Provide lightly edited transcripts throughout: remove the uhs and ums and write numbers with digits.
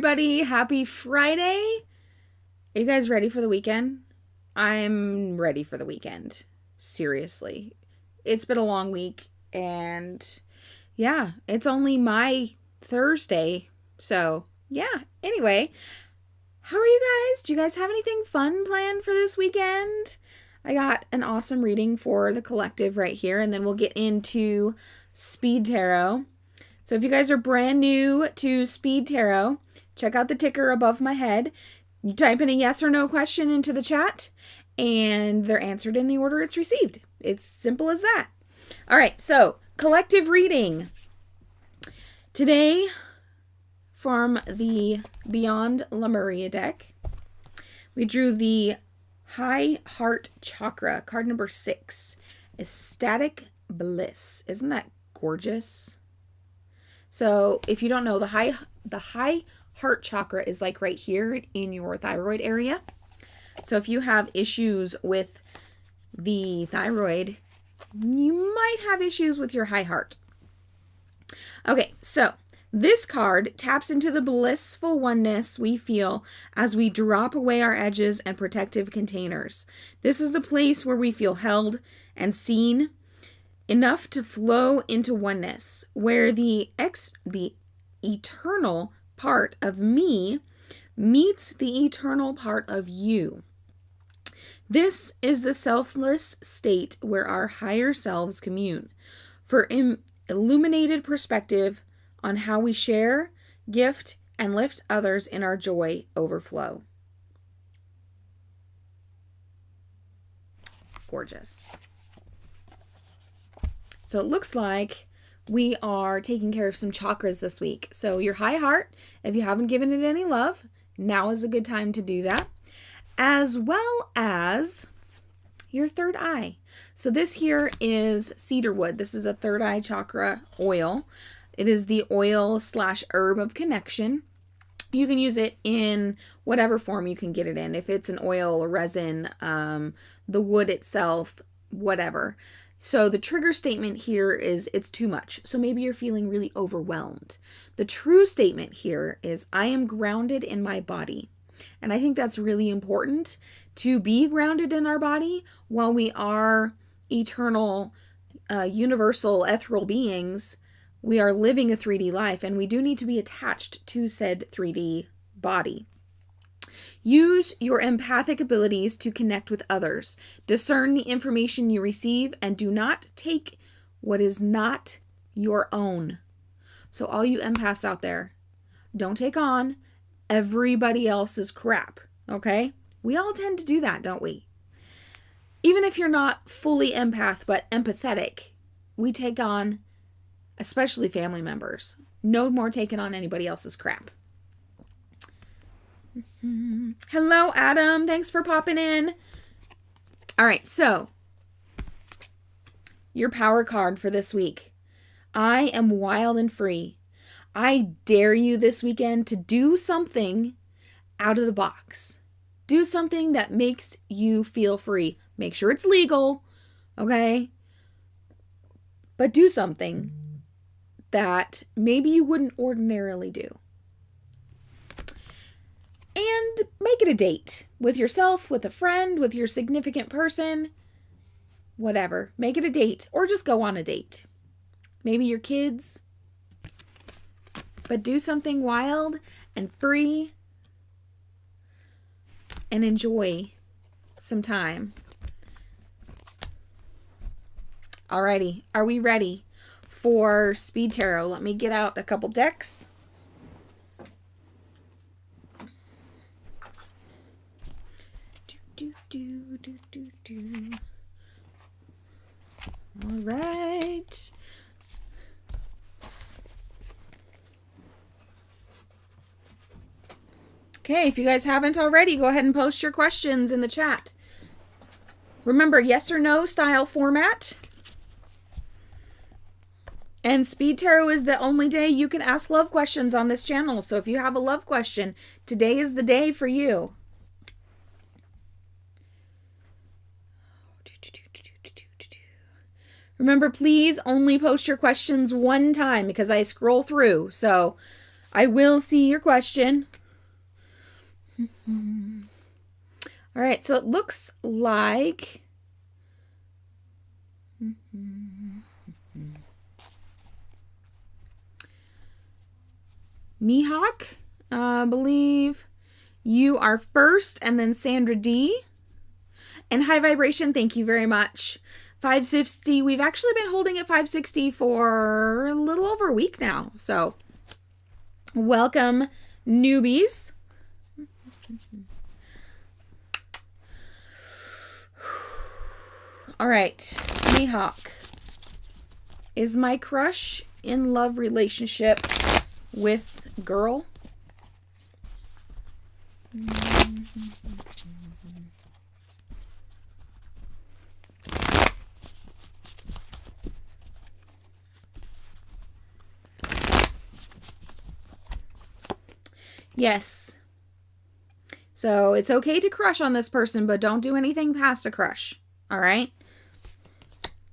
everybody. Happy Friday. Are you guys ready for the weekend? I'm ready for the weekend. Seriously. It's been a long week, and yeah, it's only my Thursday. So, yeah. Anyway, how are you guys? Do you guys have anything fun planned for this weekend? I got an awesome reading for the collective right here, and then we'll get into Speed Tarot. So if you guys are brand new to Speed Tarot, check out the ticker above my head. You type in a yes or no question into the chat, and they're answered in the order it's received. It's simple as that. All right, so collective reading. Today, from the Beyond Lemuria deck, we drew the High Heart Chakra, card number 6, Ecstatic Bliss. Isn't that gorgeous? So if you don't know, the high heart chakra is like right here in your thyroid area. So if you have issues with the thyroid, you might have issues with your high heart. Okay, so this card taps into the blissful oneness we feel as we drop away our edges and protective containers. This is the place where we feel held and seen enough to flow into oneness, where the eternal part of me meets the eternal part of you. This is the selfless state where our higher selves commune for illuminated perspective on how we share, gift, and lift others in our joy overflow. Gorgeous. So it looks like we are taking care of some chakras this week. So your high heart, if you haven't given it any love, now is a good time to do that. As well as your third eye. So this here is cedarwood. This is a third eye chakra oil. It is the oil/herb of connection. You can use it in whatever form you can get it in. If it's an oil, a resin, the wood itself, whatever. So the trigger statement here is it's too much. So maybe you're feeling really overwhelmed. The true statement here is I am grounded in my body. And I think that's really important to be grounded in our body while we are eternal, universal, ethereal beings. We are living a 3D life, and we do need to be attached to said 3D body. Use your empathic abilities to connect with others. Discern the information you receive and do not take what is not your own. So all you empaths out there, don't take on everybody else's crap, okay? We all tend to do that, don't we? Even if you're not fully empath but empathetic, we take on, especially family members. No more taking on anybody else's crap. Hello, Adam. Thanks for popping in. All right, so your power card for this week. I am wild and free. I dare you this weekend to do something out of the box. Do something that makes you feel free. Make sure it's legal, okay? But do something that maybe you wouldn't ordinarily do. And make it a date with yourself, with a friend, with your significant person, whatever. Make it a date or just go on a date. Maybe your kids. But do something wild and free and enjoy some time. Alrighty, are we ready for Speed Tarot? Let me get out a couple decks. All right. Okay, if you guys haven't already, go ahead and post your questions in the chat. Remember, yes or no style format. And Speed Tarot is the only day you can ask love questions on this channel. So if you have a love question, today is the day for you. Remember, please only post your questions one time because I scroll through. So I will see your question. All right, so it looks like Mihawk, I believe you are first, and then Sandra D. And High Vibration, thank you very much. 560, we've actually been holding at 560 for a little over a week now. So, welcome, newbies. All right, Mihawk. Is my crush in love relationship with girl? Yes. So it's okay to crush on this person, but don't do anything past a crush. All right?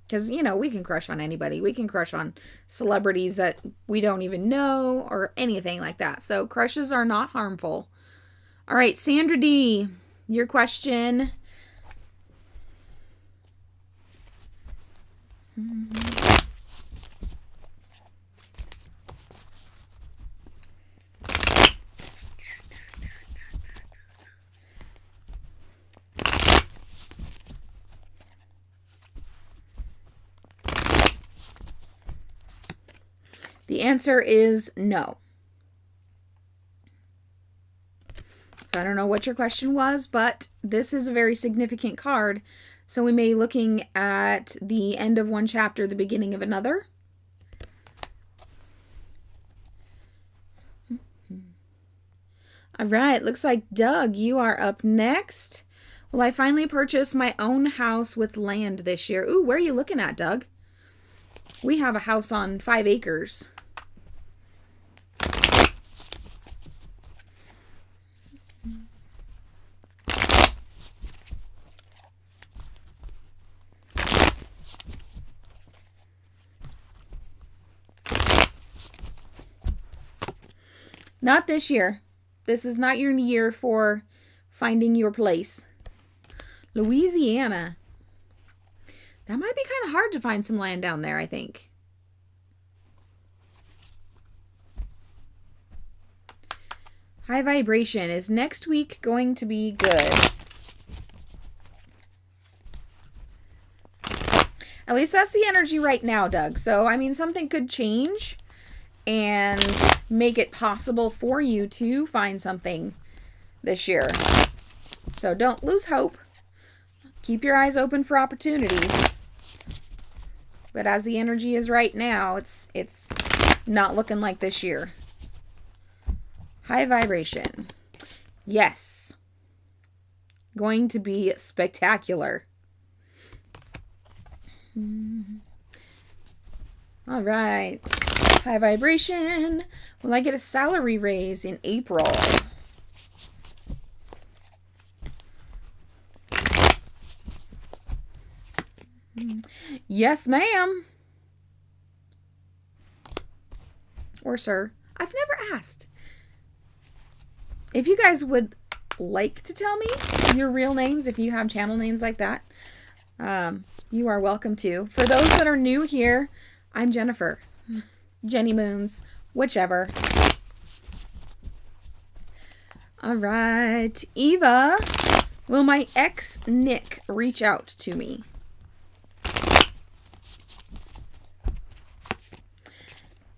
Because, you know, we can crush on anybody. We can crush on celebrities that we don't even know or anything like that. So crushes are not harmful. All right, Sandra D., your question. The answer is no. So I don't know what your question was, but this is a very significant card. So we may be looking at the end of one chapter, the beginning of another. All right, looks like Doug, you are up next. Will I finally purchase my own house with land this year? Ooh, where are you looking at, Doug? We have a house on 5 acres. Not this year. This is not your year for finding your place. Louisiana. That might be kind of hard to find some land down there, I think. High Vibration. Is next week going to be good? At least that's the energy right now, Doug. So, I mean, something could change and make it possible for you to find something this year. So don't lose hope. Keep your eyes open for opportunities. But as the energy is right now, it's not looking like this year. High Vibration. Yes. Going to be spectacular. All right. High Vibration. Will I get a salary raise in April? Yes, ma'am. Or sir. I've never asked. If you guys would like to tell me your real names, if you have channel names like that, you are welcome to. For those that are new here, I'm Jennifer. Jenny Moons, whichever. All right. Eva, will my ex Nick reach out to me?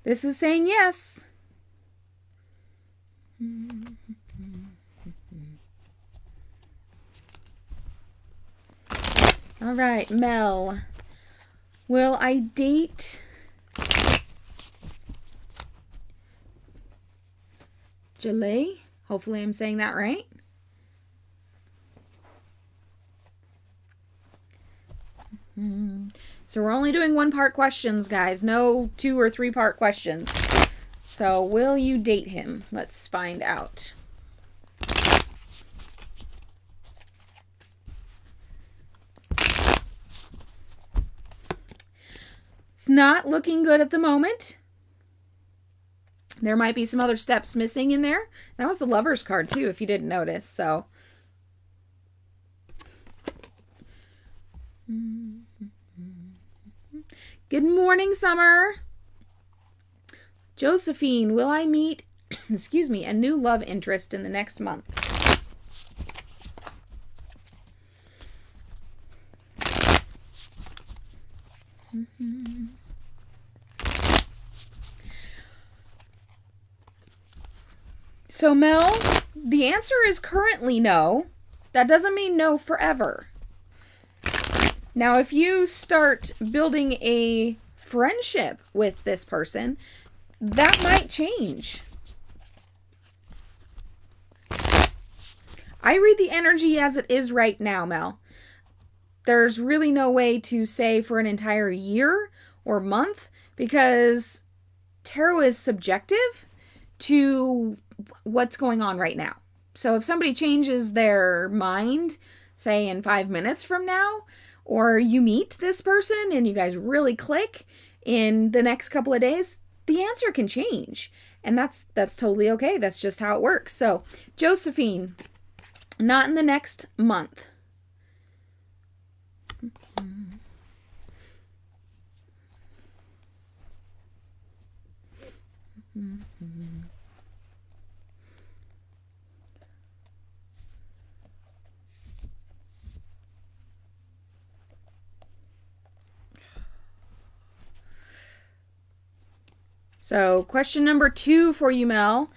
This is saying yes. All right, Mel. Will I date Jalay? Hopefully I'm saying that right. So we're only doing 1-part questions, guys. No 2 or 3-part questions. So will you date him? Let's find out. It's not looking good at the moment. There might be some other steps missing in there. That was the Lover's card too, if you didn't notice. So, good morning, Summer. Josephine, will I meet, excuse me, a new love interest in the next month? So, Mel, the answer is currently no. That doesn't mean no forever. Now, if you start building a friendship with this person, that might change. I read the energy as it is right now, Mel. There's really no way to say for an entire year or month because tarot is subjective to what's going on right now. So if somebody changes their mind, say in 5 minutes from now, or you meet this person and you guys really click in the next couple of days, the answer can change. And that's totally okay. That's just how it works. So, Josephine, not in the next month. So, question number 2 for you, Mel.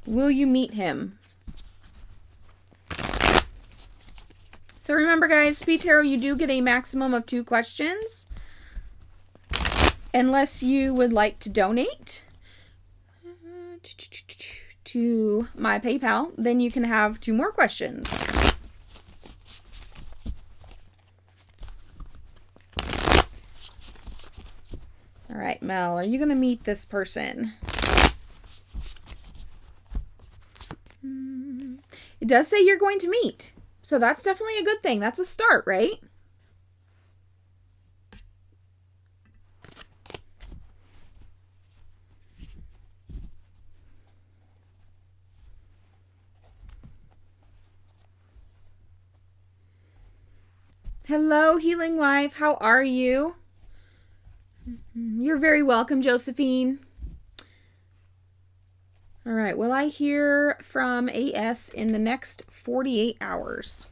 Will you meet him? So remember, guys, Speed Tarot, you do get a maximum of 2 questions. Unless you would like to donate to my PayPal, then you can have 2 more questions. All right, Mel, are you going to meet this person? It does say you're going to meet. So that's definitely a good thing. That's a start, right? Hello, Healing Life. How are you? You're very welcome, Josephine. All right. Will I hear from AS in the next 48 hours?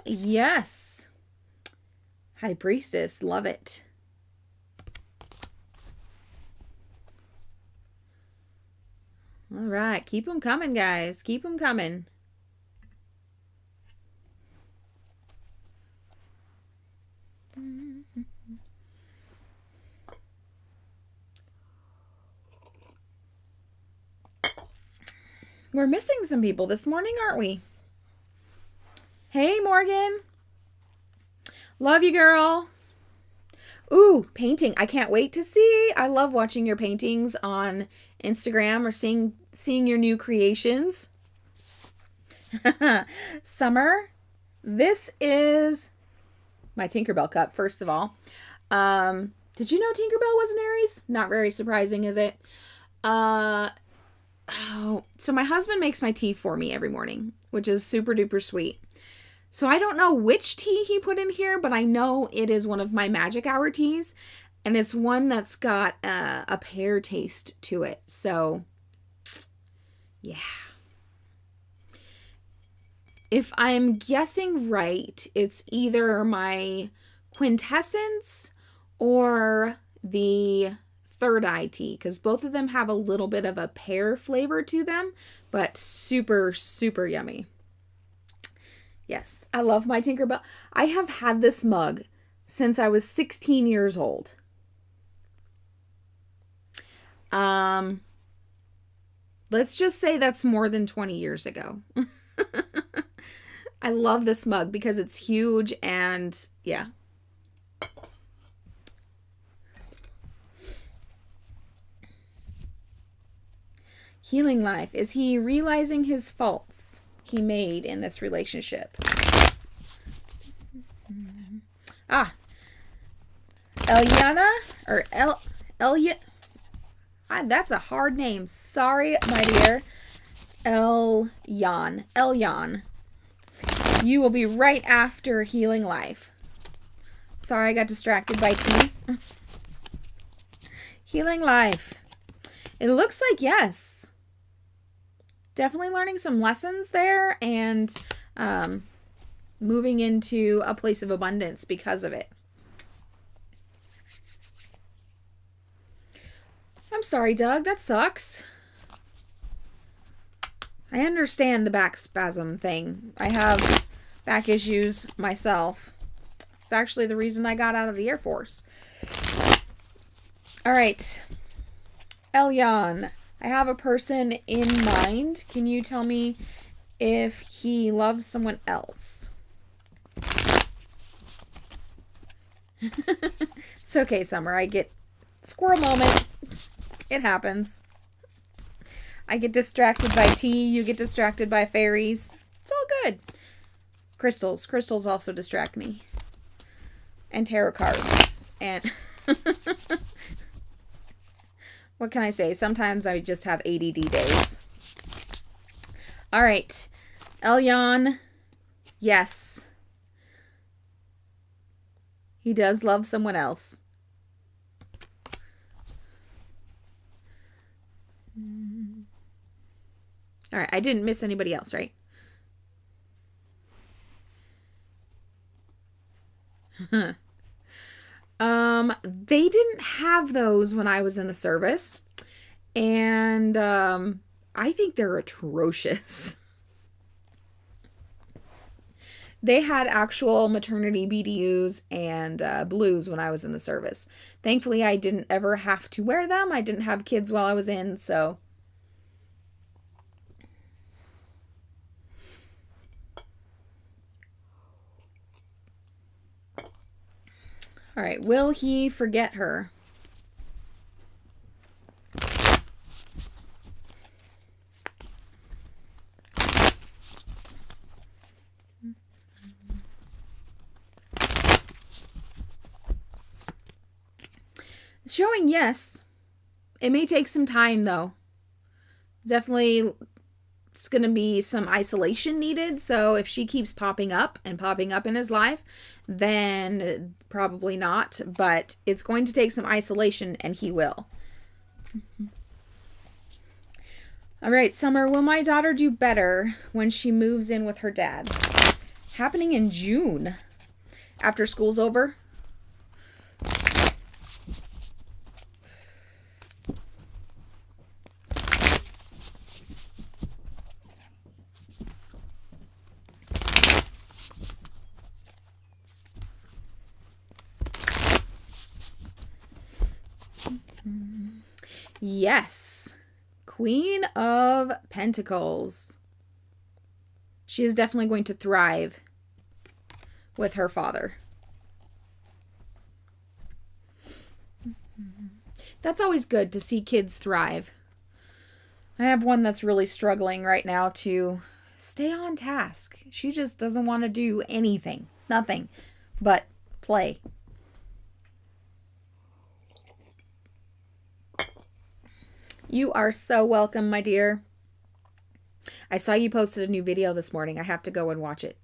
Yes. High Priestess, love it. All right, keep them coming, guys. Keep them coming. We're missing some people this morning, aren't we? Hey, Morgan. Love you, girl. Ooh, painting. I can't wait to see. I love watching your paintings on Instagram or seeing your new creations. Summer, this is my Tinkerbell cup, first of all. Did you know Tinkerbell was an Aries? Not very surprising, is it? So my husband makes my tea for me every morning, which is super duper sweet. So I don't know which tea he put in here, but I know it is one of my magic hour teas, and it's one that's got a pear taste to it. So, yeah. If I'm guessing right, it's either my quintessence or the third eye tea, because both of them have a little bit of a pear flavor to them, but super, super yummy. Yes, I love my Tinkerbell. I have had this mug since I was 16 years old. Let's just say that's more than 20 years ago. I love this mug because it's huge and yeah. Healing life. Is he realizing his faults he made in this relationship? Ah. Eliana? Or Elia? That's a hard name. Sorry, my dear. Elyon. You will be right after healing life. Sorry, I got distracted by tea. Healing life. It looks like yes. Definitely learning some lessons there and moving into a place of abundance because of it. I'm sorry, Doug. That sucks. I understand the back spasm thing. I have back issues myself. It's actually the reason I got out of the Air Force. All right. Elyon, I have a person in mind. Can you tell me if he loves someone else? It's okay, Summer. I get squirrel moment. It happens. I get distracted by tea. You get distracted by fairies. It's all good. Crystals. Crystals also distract me. And tarot cards. And what can I say? Sometimes I just have ADD days. All right. Elyon. Yes. He does love someone else. All right. I didn't miss anybody else, right? They didn't have those when I was in the service. And I think they're atrocious. They had actual maternity BDUs and blues when I was in the service. Thankfully, I didn't ever have to wear them. I didn't have kids while I was in, so. All right, will he forget her? Showing yes. It may take some time though. Definitely it's going to be some isolation needed. So if she keeps popping up in his life, then probably not. But it's going to take some isolation and he will. All right, Summer, will my daughter do better when she moves in with her dad? Happening in June after school's over. Yes. Queen of Pentacles. She is definitely going to thrive with her father. That's always good to see kids thrive. I have one that's really struggling right now to stay on task. She just doesn't want to do anything. Nothing but play. You are so welcome, my dear. I saw you posted a new video this morning. I have to go and watch it.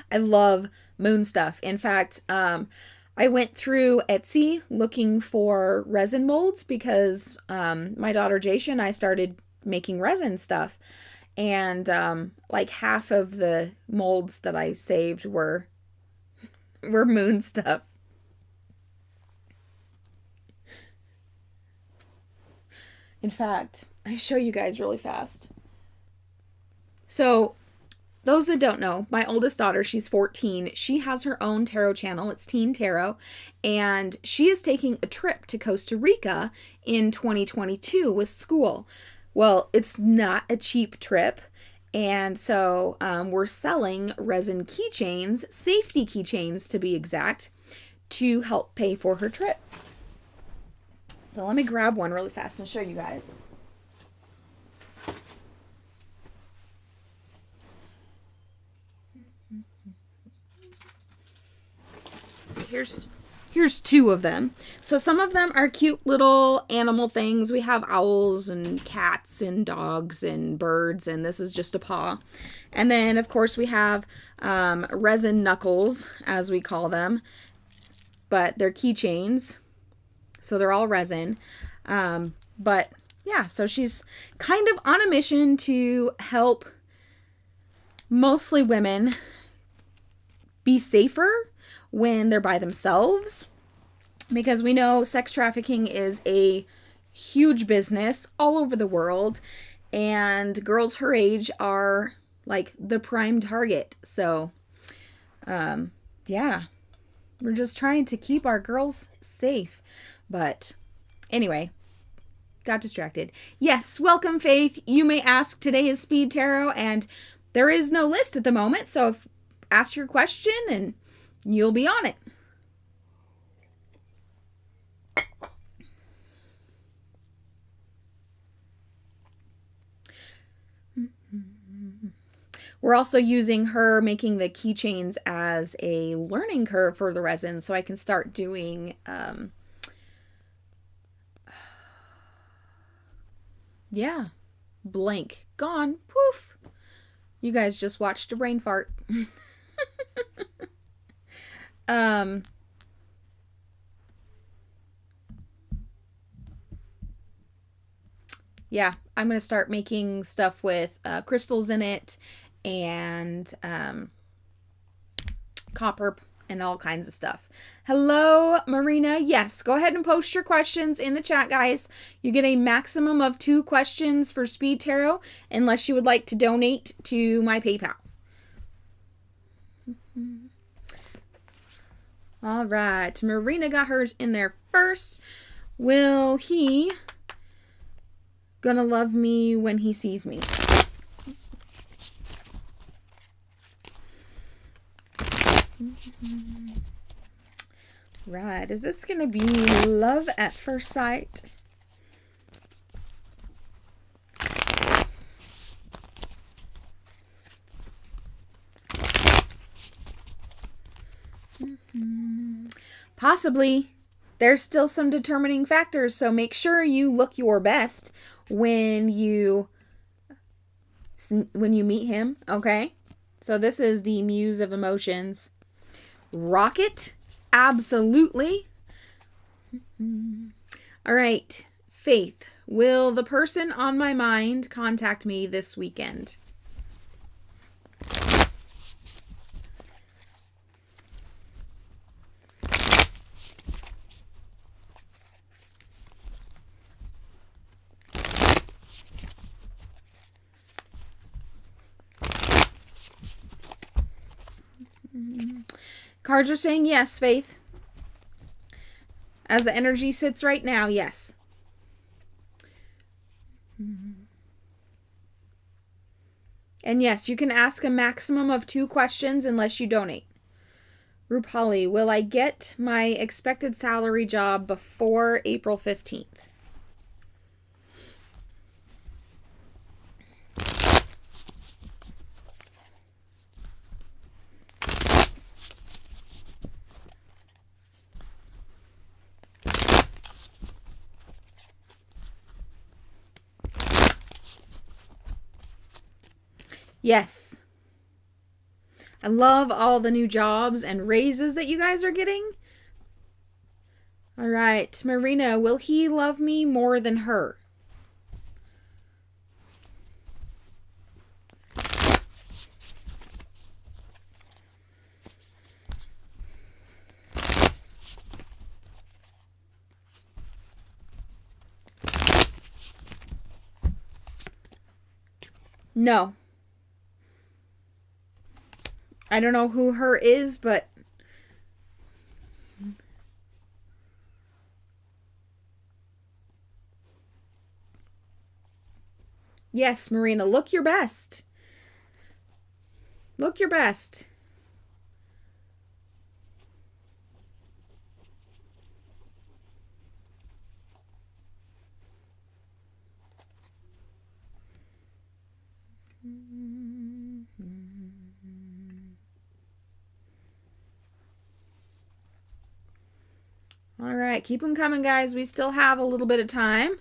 I love moon stuff. In fact, I went through Etsy looking for resin molds because my daughter Jaisha and I started making resin stuff. And like half of the molds that I saved were moon stuff. In fact, I show you guys really fast. So, those that don't know, my oldest daughter, she's 14. She has her own tarot channel. It's Teen Tarot. And she is taking a trip to Costa Rica in 2022 with school. Well, it's not a cheap trip. And so we're selling resin keychains, safety keychains to be exact, to help pay for her trip. So let me grab one really fast and show you guys. here's two of them. So some of them are cute little animal things. We have owls and cats and dogs and birds, and this is just a paw. And then, of course, we have resin knuckles, as we call them, but they're keychains, so they're all resin. But yeah, so she's kind of on a mission to help mostly women be safer when they're by themselves, because we know sex trafficking is a huge business all over the world, and girls her age are like the prime target. So yeah, we're just trying to keep our girls safe. But anyway, got distracted. Yes, welcome, Faith. You may ask. Today is Speed Tarot, and there is no list at the moment, so ask your question and you'll be on it. We're also using her making the keychains as a learning curve for the resin, so I can start doing yeah, blank, gone, poof. You guys just watched a brain fart. Yeah, I'm going to start making stuff with crystals in it and copper and all kinds of stuff. Hello, Marina. Yes, go ahead and post your questions in the chat, guys. You get a maximum of 2 questions for Speed Tarot, unless you would like to donate to my PayPal. All right, Marina got hers in there first. Will he gonna love me when he sees me? Right, is this gonna be love at first sight? Possibly. There's still some determining factors, so make sure you look your best when you meet him, okay? So this is the Muse of Emotions. Rocket? Absolutely. All right, Faith. Will the person on my mind contact me this weekend? Cards are saying yes, Faith. As the energy sits right now, yes. And yes, you can ask a maximum of 2 questions unless you donate. Rupali, will I get my expected salary job before April 15th? Yes. I love all the new jobs and raises that you guys are getting. All right, Marina, will he love me more than her? No. I don't know who her is, but yes, Marina, look your best. Look your best. right, keep them coming, guys. We still have a little bit of time.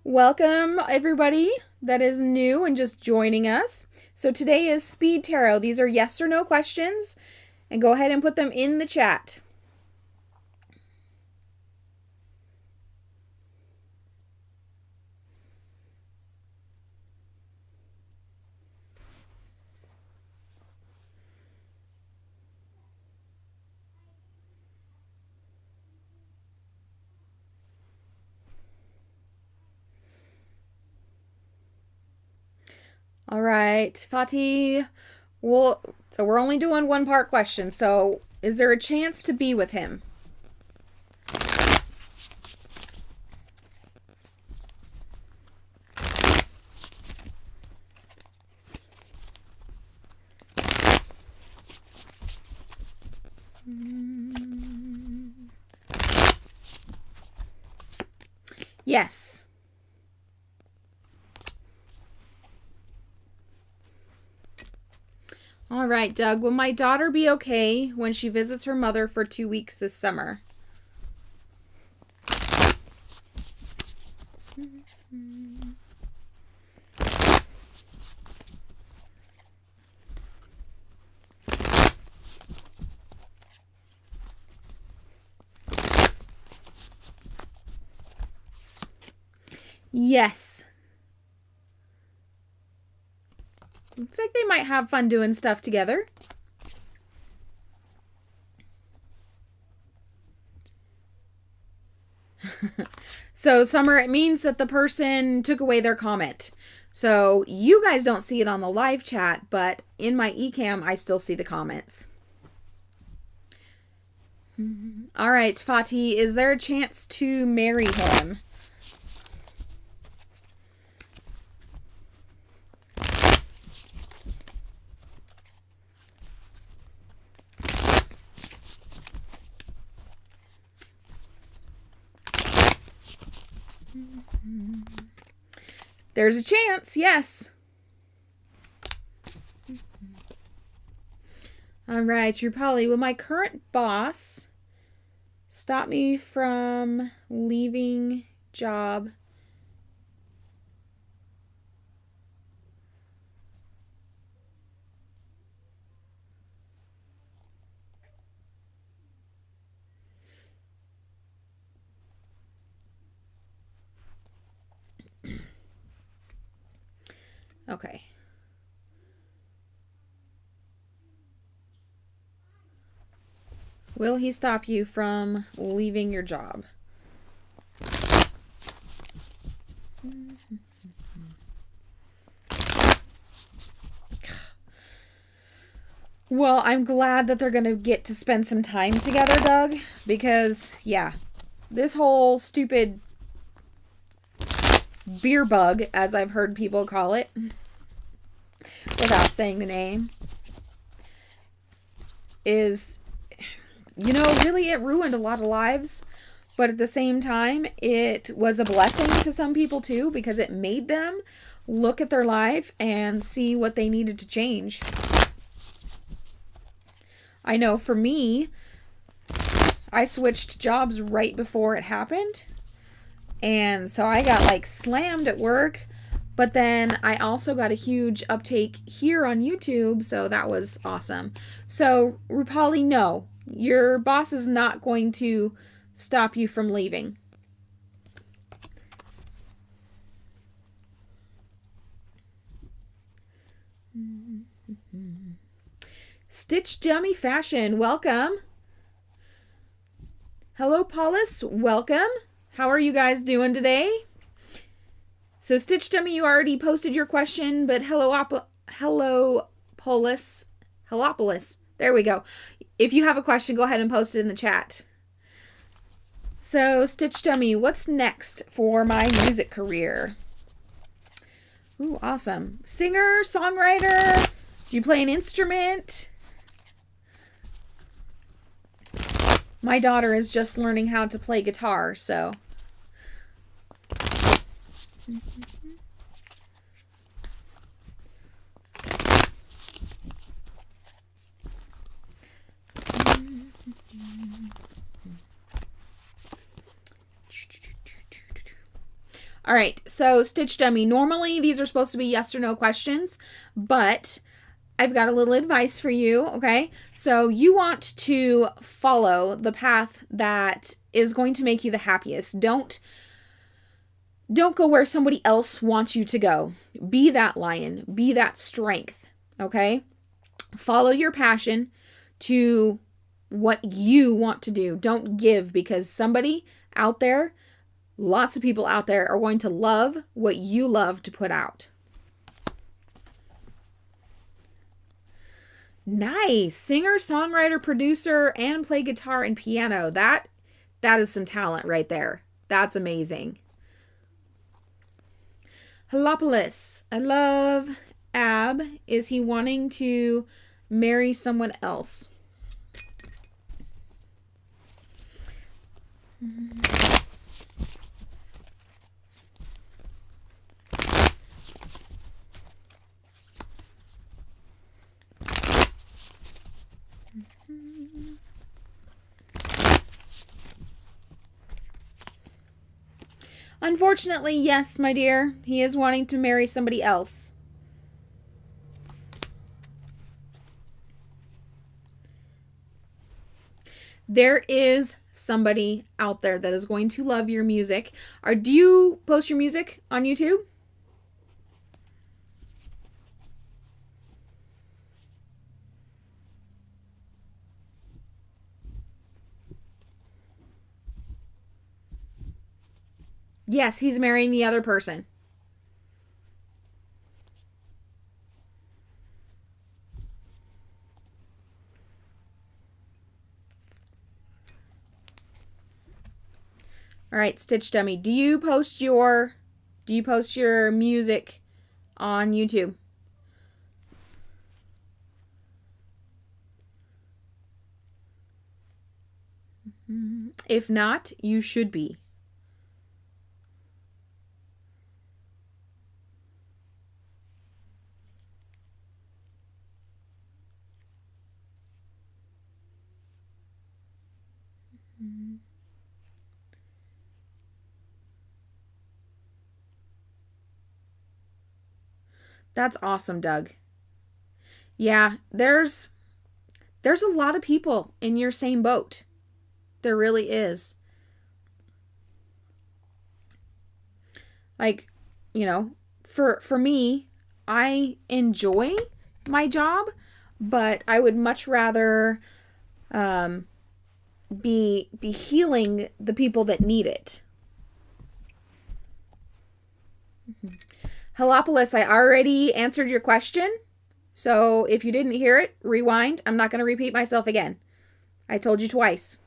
Welcome, everybody that is new and just joining us. So today is Speed Tarot. These are yes or no questions, and go ahead and put them in the chat. All right, Fatih. So we're only doing one part question. So is there a chance to be with him? Yes. All right, Doug. Will my daughter be okay when she visits her mother for 2 weeks this summer? Yes. Looks like they might have fun doing stuff together. So, Summer, it means that the person took away their comment. So, you guys don't see it on the live chat, but in my eCam, I still see the comments. All right, Fatih, is there a chance to marry him? There's a chance, yes. All right, Rupali, will my current boss stop me from leaving job? Okay. Will he stop you from leaving your job? Well, I'm glad that they're going to get to spend some time together, Doug, because, yeah, this whole stupid beer bug, as I've heard people call it, without saying the name, is, you know, really it ruined a lot of lives, but at the same time, it was a blessing to some people too, because it made them look at their life and see what they needed to change. I know for me, I switched jobs right before it happened. And so I got like slammed at work, but then I also got a huge uptake here on YouTube. So that was awesome. So Rupali, no, your boss is not going to stop you from leaving. Stitch Dummy Fashion, welcome. Hello, Paulus, welcome. How are you guys doing today? So, Stitch Dummy, you already posted your question, but hello, Paulus, Helopolis. There we go. If you have a question, go ahead and post it in the chat. So, Stitch Dummy, what's next for my music career? Ooh, awesome. Singer, songwriter, do you play an instrument? My daughter is just learning how to play guitar, so. All right, so Stitch Dummy. Normally, these are supposed to be yes or no questions, but I've got a little advice for you, okay? So you want to follow the path that is going to make you the happiest. Don't go where somebody else wants you to go. Be that lion. Be that strength, okay? Follow your passion to what you want to do. Don't give, because somebody out there, lots of people out there, are going to love what you love to put out. Nice. Singer, songwriter, producer, and play guitar and piano. That is some talent right there. That's amazing. Halopolis. I love Ab. Is he wanting to marry someone else? Unfortunately, yes, my dear. He is wanting to marry somebody else. There is somebody out there that is going to love your music. Do you post your music on YouTube? Yes, he's marrying the other person. All right, Stitch Dummy. Do you post your music on YouTube? If not, you should be. That's awesome, Doug. Yeah, there's a lot of people in your same boat. There really is. Like, for me, I enjoy my job, but I would much rather be healing the people that need it. Halopolis, I already answered your question. So if you didn't hear it, rewind. I'm not going to repeat myself again. I told you twice.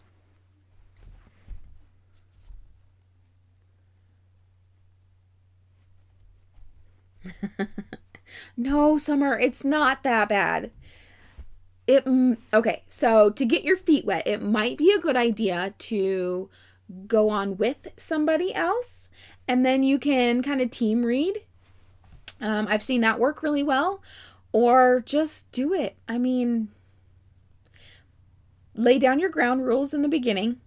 No, Summer, it's not that bad. Okay, so to get your feet wet, it might be a good idea to go on with somebody else, and then you can kind of team read. I've seen that work really well. Or just do it. I mean, lay down your ground rules in the beginning.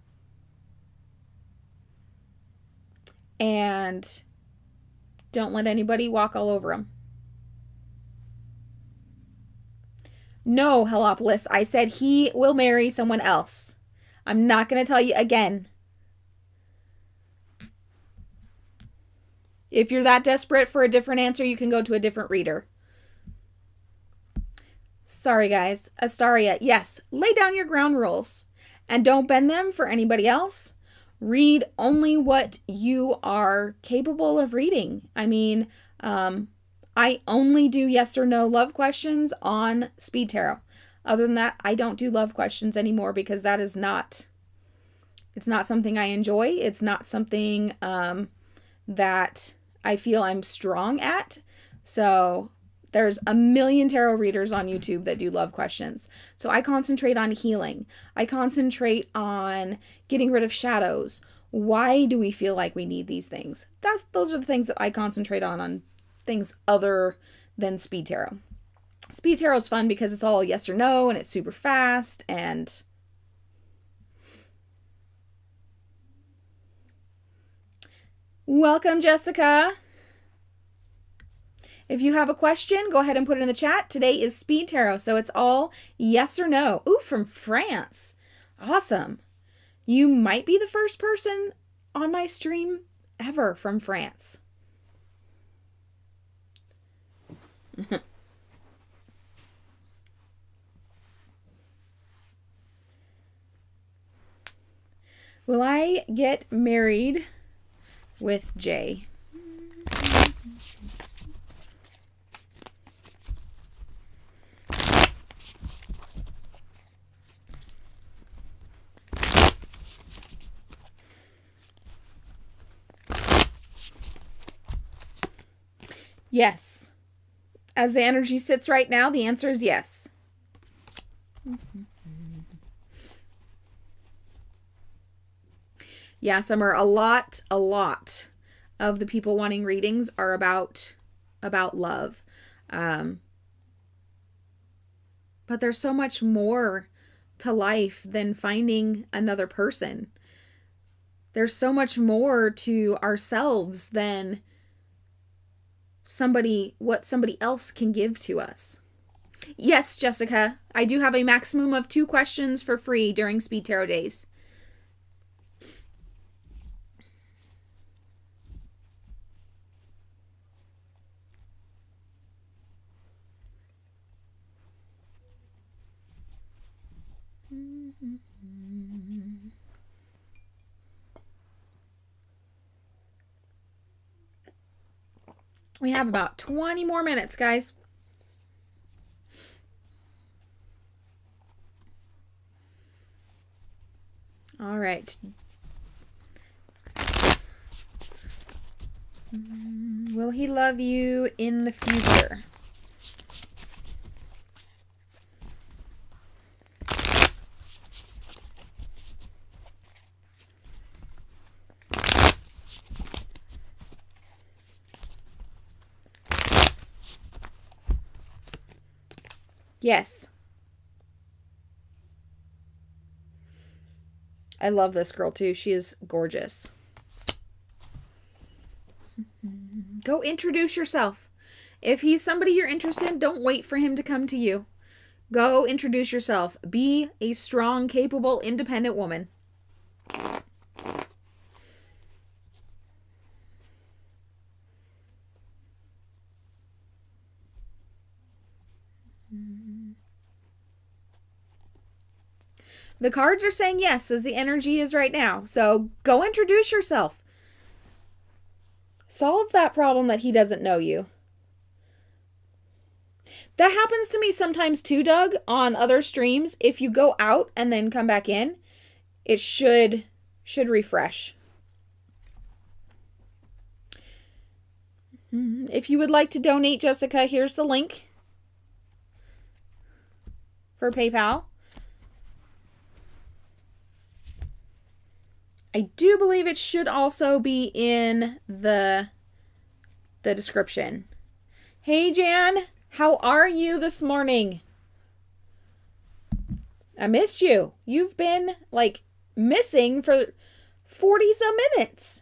And don't let anybody walk all over them. No, Halopolis, I said he will marry someone else. I'm not going to tell you again. If you're that desperate for a different answer, you can go to a different reader. Sorry, guys. Astaria, yes, lay down your ground rules and don't bend them for anybody else. Read only what you are capable of reading. I mean, I only do yes or no love questions on Speedtarot. Other than that, I don't do love questions anymore because that is not, it's not something I enjoy. It's not something that I feel I'm strong at. So There's a million tarot readers on YouTube that do love questions. So I concentrate on healing. I concentrate on getting rid of shadows. Why do we feel like we need these things? Those are the things that I concentrate on things other than speed tarot. Speed tarot is fun because it's all yes or no and it's super fast and welcome, Jessica. If you have a question, go ahead and put it in the chat. Today is speed tarot, so it's all yes or no. Ooh, from France. Awesome. You might be the first person on my stream ever from France. Will I get married with Jay? Yes. As the energy sits right now, the answer is yes. Yeah, Summer, a lot of the people wanting readings are about love. But there's so much more to life than finding another person. There's so much more to ourselves than what somebody else can give to us. Yes, Jessica, I do have a maximum of 2 questions for free during Speed Tarot days. We have about 20 more minutes, guys. All right. Will he love you in the future? Yes. I love this girl too. She is gorgeous. Go introduce yourself. If he's somebody you're interested in, don't wait for him to come to you. Go introduce yourself. Be a strong, capable, independent woman. The cards are saying yes, as the energy is right now. So go introduce yourself. Solve that problem that he doesn't know you. That happens to me sometimes too, Doug, on other streams. If you go out and then come back in, it should refresh. If you would like to donate, Jessica, here's the link for PayPal. I do believe it should also be in the description. Hey, Jan, how are you this morning? I missed you. You've been, like, missing for 40-some minutes.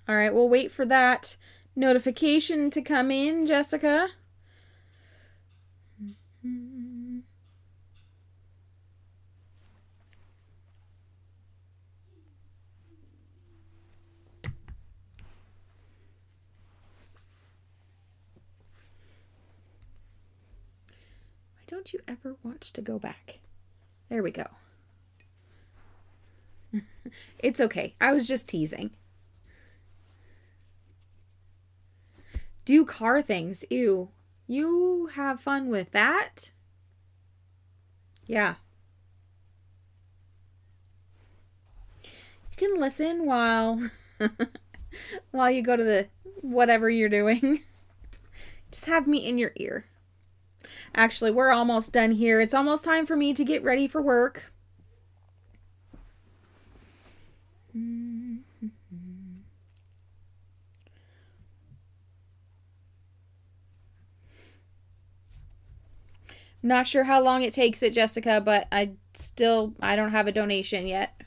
All right, we'll wait for that notification to come in, Jessica. Why don't you ever want to go back? There we go. It's okay. I was just teasing. Do car things. Ew. You have fun with that? Yeah. You can listen while while you go to the whatever you're doing. Just have me in your ear. Actually, we're almost done here. It's almost time for me to get ready for work. Not sure how long it takes it, Jessica, but I don't have a donation yet.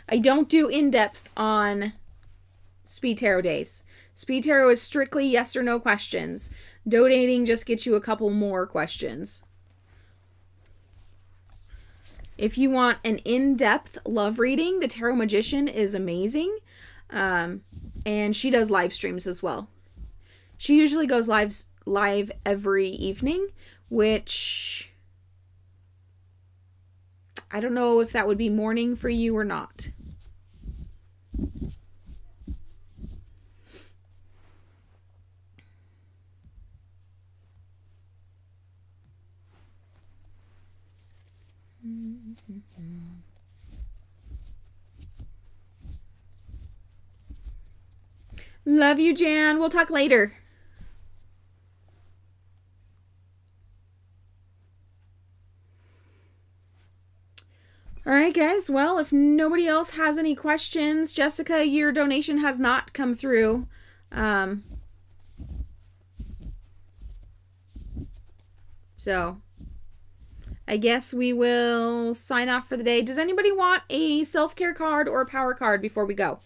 I don't do in-depth on Speed Tarot days. Speed Tarot is strictly yes or no questions. Donating just gets you a couple more questions. If you want an in-depth love reading, the Tarot Magician is amazing. And she does live streams as well. She usually goes live every evening, which I don't know if that would be morning for you or not. Love you, Jan. We'll talk later. All right, guys. Well, if nobody else has any questions, Jessica, your donation has not come through. So I guess we will sign off for the day. Does anybody want a self-care card or a power card before we go?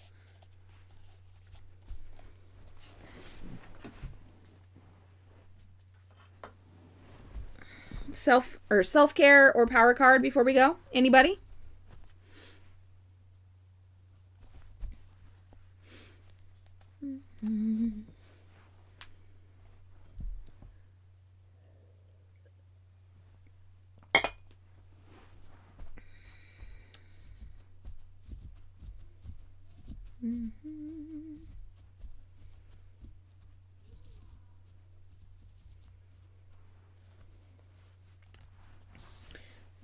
Self-care or power card before we go? Anybody?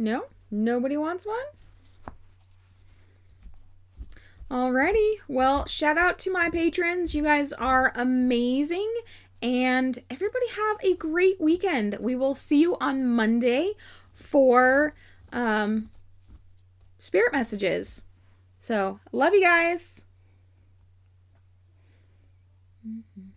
No? Nobody wants one? Alrighty. Well, shout out to my patrons. You guys are amazing. And everybody have a great weekend. We will see you on Monday for spirit messages. So, love you guys. Mm-hmm.